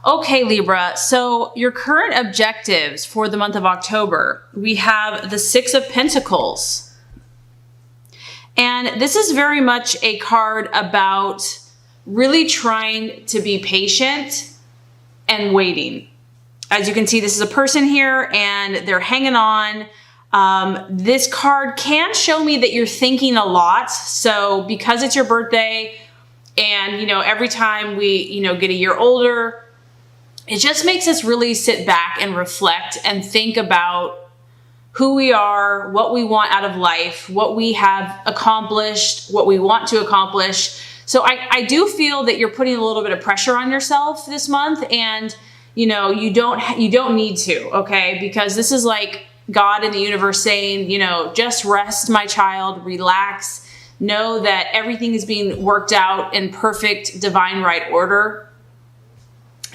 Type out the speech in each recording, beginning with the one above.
Okay, Libra, so your current objectives for the month of October, we have the Six of Pentacles. And this is very much a card about really trying to be patient and waiting. As you can see, this is a person here and they're hanging on. This card can show me that you're thinking a lot. So because it's your birthday and, every time we, get a year older, it just makes us really sit back and reflect and think about who we are, what we want out of life, what we have accomplished, what we want to accomplish. So I do feel that you're putting a little bit of pressure on yourself this month, and you don't need to, okay? Because this is like God in the universe saying, just rest, my child, relax, know that everything is being worked out in perfect divine right order,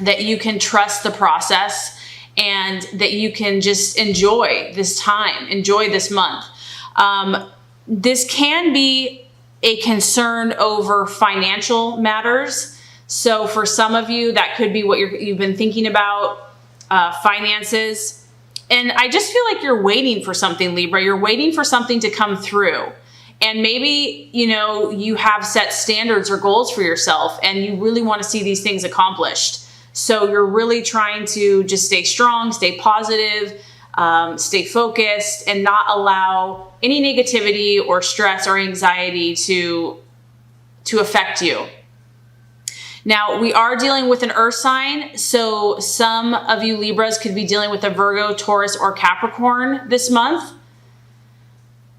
that you can trust the process and that you can just enjoy this time, enjoy this month. This can be a concern over financial matters. So for some of you, that could be what you've been thinking about, finances. And I just feel like you're waiting for something, Libra. You're waiting for something to come through. And maybe, you have set standards or goals for yourself and you really want to see these things accomplished. So you're really trying to just stay strong, stay positive, stay focused, and not allow any negativity or stress or anxiety to affect you. Now, we are dealing with an earth sign. So some of you Libras could be dealing with a Virgo, Taurus, or Capricorn this month.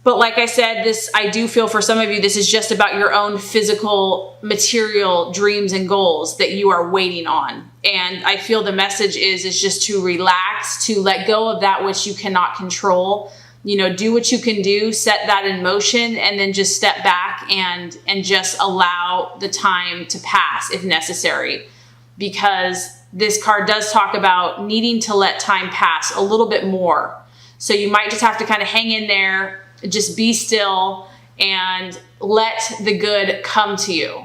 But like I said, I do feel for some of you, this is just about your own physical, material dreams and goals that you are waiting on. And I feel the message is just to relax, to let go of that which you cannot control. Do what you can do, set that in motion, and then just step back and just allow the time to pass if necessary. Because this card does talk about needing to let time pass a little bit more. So you might just have to kind of hang in there, just be still and let the good come to you.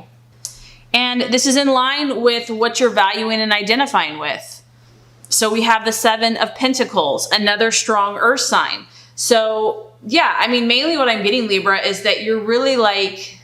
And this is in line with what you're valuing and identifying with. So we have the Seven of Pentacles, another strong earth sign. So yeah, mainly what I'm getting, Libra, is that you're really like,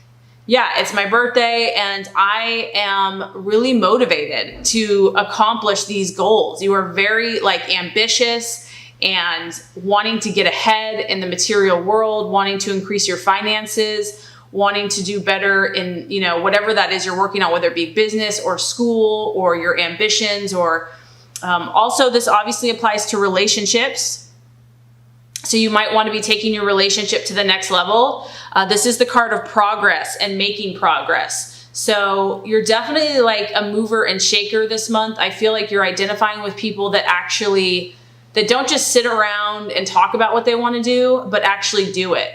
yeah, it's my birthday and I am really motivated to accomplish these goals. You are very ambitious and wanting to get ahead in the material world, wanting to increase your finances, wanting to do better in, whatever that is you're working on, whether it be business or school or your ambitions, or also this obviously applies to relationships. So you might want to be taking your relationship to the next level. This is the card of progress and making progress. So you're definitely like a mover and shaker this month. I feel like you're identifying with people that don't just sit around and talk about what they want to do, but actually do it.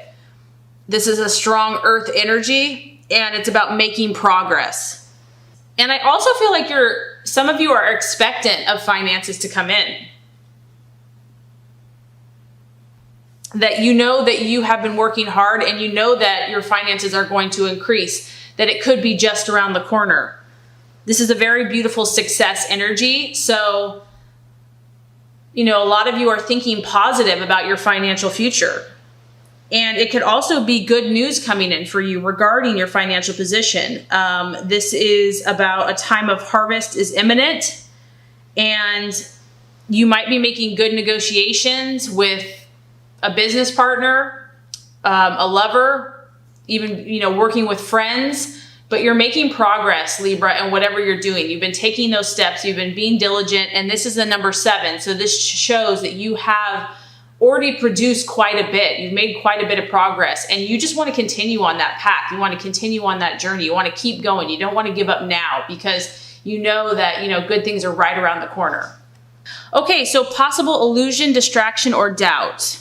This is a strong earth energy and it's about making progress. And I also feel like some of you are expectant of finances to come in. That that you have been working hard and that your finances are going to increase, that it could be just around the corner. This is a very beautiful success energy. So, a lot of you are thinking positive about your financial future. And it could also be good news coming in for you regarding your financial position. This is about a time of harvest is imminent, and you might be making good negotiations with a business partner, a lover, even, working with friends. But you're making progress, Libra, in whatever you're doing. You've been taking those steps. You've been being diligent. And this is the number 7. So this shows that you have already produced quite a bit. You've made quite a bit of progress. And you just want to continue on that path. You want to continue on that journey. You want to keep going. You don't want to give up now because you know that, good things are right around the corner. Okay, so possible illusion, distraction, or doubt.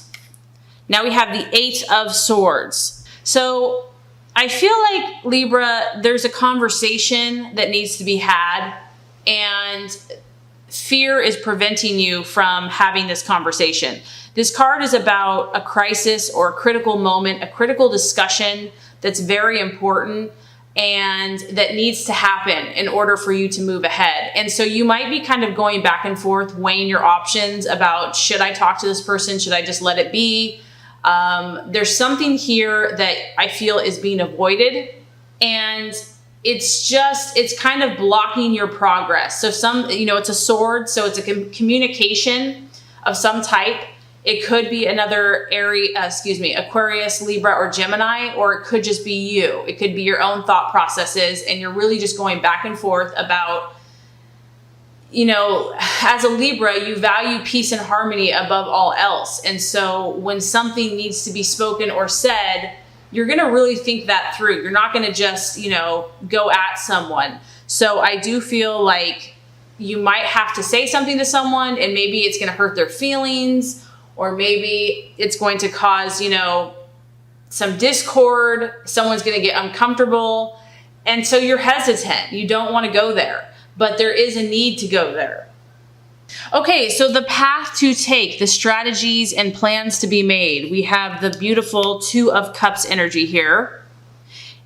Now we have the 8 of Swords. So I feel like, Libra, there's a conversation that needs to be had, and fear is preventing you from having this conversation. This card is about a crisis or a critical moment, a critical discussion that's very important. and that needs to happen in order for you to move ahead. And so you might be kind of going back and forth, weighing your options about, should I talk to this person? Should I just let it be? There's something here that I feel is being avoided, and it's kind of blocking your progress. So it's a sword. So it's a communication of some type. It could be another Aquarius, Libra, or Gemini, or it could just be you. It could be your own thought processes, and you're really just going back and forth about, as a Libra, you value peace and harmony above all else. And so when something needs to be spoken or said, you're going to really think that through. You're not going to just, go at someone. So I do feel like you might have to say something to someone, and maybe it's going to hurt their feelings, or maybe it's going to cause, some discord. Someone's going to get uncomfortable. And so you're hesitant. You don't want to go there, but there is a need to go there. Okay, so the path to take, the strategies and plans to be made. We have the beautiful Two of Cups energy here.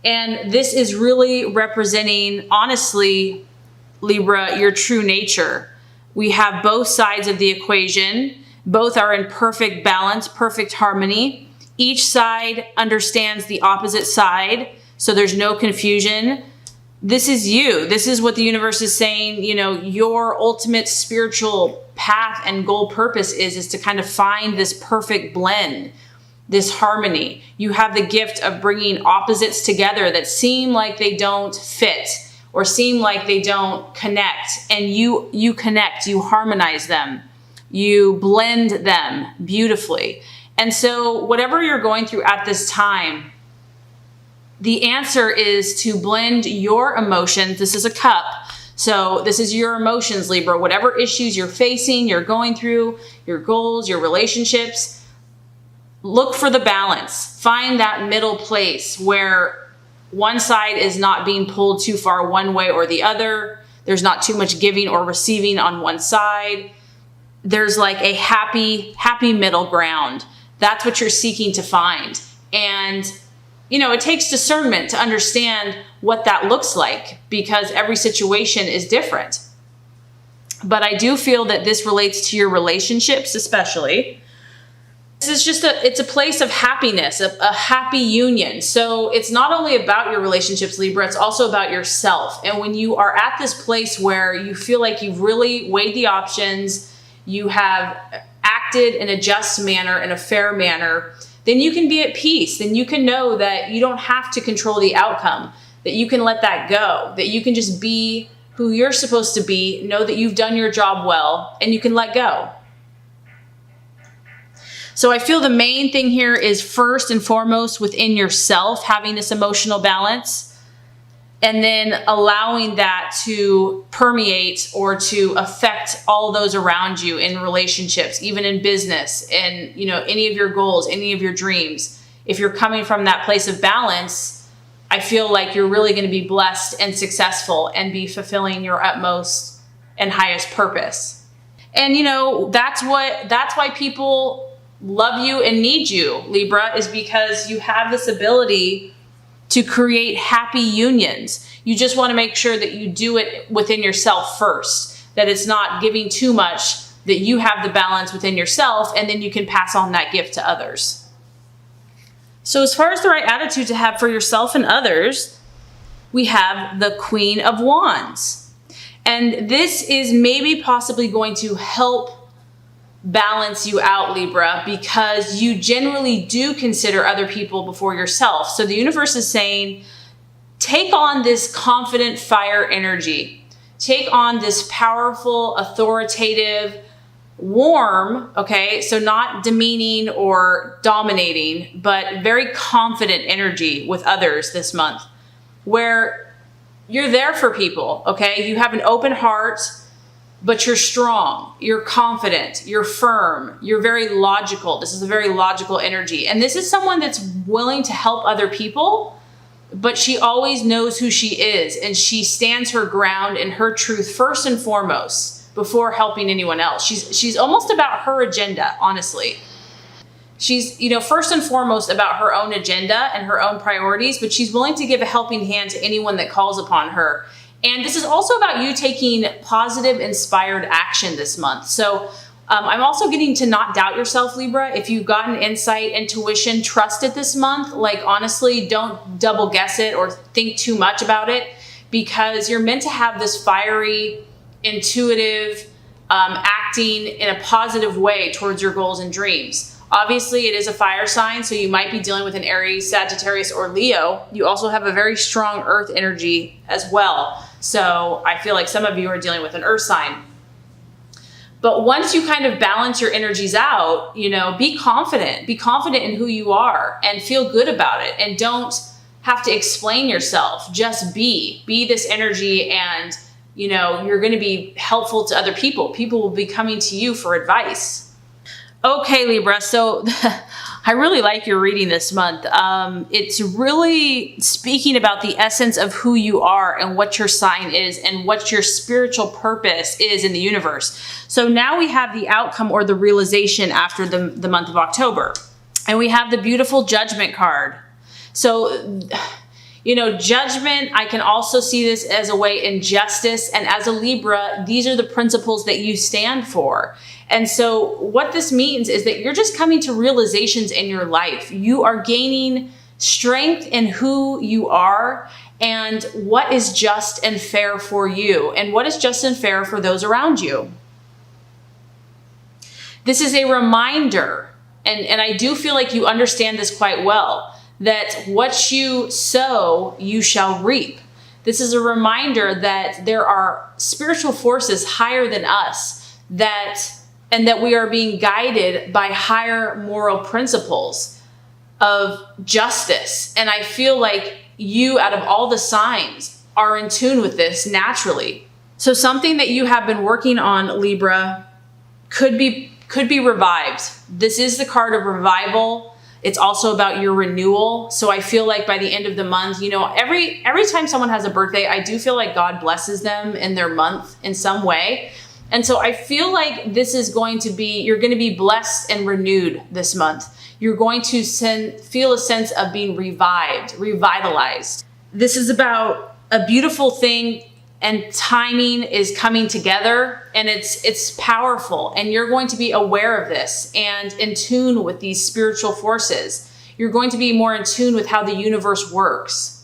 And this is really representing, honestly, Libra, your true nature. We have both sides of the equation. Both are in perfect balance, perfect harmony. Each side understands the opposite side, so there's no confusion. This is you. This is what the universe is saying, your ultimate spiritual path and goal purpose is to kind of find this perfect blend, this harmony. You have the gift of bringing opposites together that seem like they don't fit or seem like they don't connect, and you connect, you harmonize them. You blend them beautifully. And so whatever you're going through at this time, the answer is to blend your emotions. This is a cup. So this is your emotions, Libra. Whatever issues you're facing, you're going through, your goals, your relationships, look for the balance. Find that middle place where one side is not being pulled too far one way or the other. There's not too much giving or receiving on one side. There's like a happy middle ground. That's what you're seeking to find. And, it takes discernment to understand what that looks like, because every situation is different. But I do feel that this relates to your relationships, especially. This is just it's a place of happiness, a happy union. So it's not only about your relationships, Libra, it's also about yourself. And when you are at this place where you feel like you've really weighed the options, you have acted in a just manner, in a fair manner, then you can be at peace. Then you can know that you don't have to control the outcome, that you can let that go, that you can just be who you're supposed to be, know that you've done your job well, and you can let go. So I feel the main thing here is first and foremost within yourself, having this emotional balance, and then allowing that to permeate or to affect all those around you in relationships, even in business, and any of your goals, any of your dreams. If you're coming from that place of balance, I feel like you're really going to be blessed and successful and be fulfilling your utmost and highest purpose. And that's why people love you and need you, Libra, is because you have this ability to create happy unions. You just want to make sure that you do it within yourself first, that it's not giving too much, that you have the balance within yourself, and then you can pass on that gift to others. So as far as the right attitude to have for yourself and others, we have the Queen of Wands. And this is maybe possibly going to help balance you out, Libra, because you generally do consider other people before yourself. So the universe is saying, take on this confident fire energy. Take on this powerful, authoritative, warm, okay? So not demeaning or dominating, but very confident energy with others this month, where you're there for people, okay? You have an open heart, but you're strong, you're confident, you're firm, you're very logical. This is a very logical energy. And this is someone that's willing to help other people, but she always knows who she is, and she stands her ground and her truth first and foremost before helping anyone else. She's almost about her agenda, honestly. She's, first and foremost about her own agenda and her own priorities, but she's willing to give a helping hand to anyone that calls upon her. And this is also about you taking positive, inspired action this month. So I'm also getting to not doubt yourself, Libra. If you've gotten insight, intuition, trust it this month. Like, honestly, don't double guess it or think too much about it, because you're meant to have this fiery, intuitive, acting in a positive way towards your goals and dreams. Obviously, it is a fire sign, so you might be dealing with an Aries, Sagittarius, or Leo. You also have a very strong earth energy as well. So I feel like some of you are dealing with an earth sign. But once you kind of balance your energies out, be confident. Be confident in who you are and feel good about it. And don't have to explain yourself. Just be. Be this energy, and you're going to be helpful to other people. People will be coming to you for advice. Okay, Libra, so I really like your reading this month. It's really speaking about the essence of who you are and what your sign is and what your spiritual purpose is in the universe. So now we have the outcome or the realization after the month of October. And we have the beautiful Judgment card. So, judgment, I can also see this as a way in justice. And as a Libra, these are the principles that you stand for. And so what this means is that you're just coming to realizations in your life. You are gaining strength in who you are and what is just and fair for you and what is just and fair for those around you. This is a reminder, and I do feel like you understand this quite well, that what you sow, you shall reap. This is a reminder that there are spiritual forces higher than us and that we are being guided by higher moral principles of justice. And I feel like you, out of all the signs, are in tune with this naturally. So something that you have been working on, Libra, could be revived. This is the card of revival. It's also about your renewal. So I feel like by the end of the month, every time someone has a birthday, I do feel like God blesses them in their month in some way. And so I feel like this is you're going to be blessed and renewed this month. You're going to feel a sense of being revitalized. This is about a beautiful thing, and timing is coming together, and it's powerful. And you're going to be aware of this and in tune with these spiritual forces. You're going to be more in tune with how the universe works.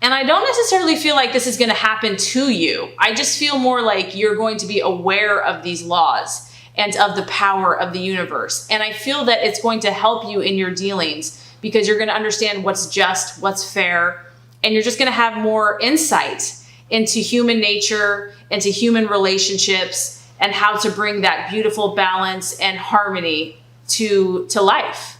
And I don't necessarily feel like this is going to happen to you. I just feel more like you're going to be aware of these laws and of the power of the universe. And I feel that it's going to help you in your dealings, because you're going to understand what's just, what's fair, and you're just going to have more insight into human nature, into human relationships, and how to bring that beautiful balance and harmony to life.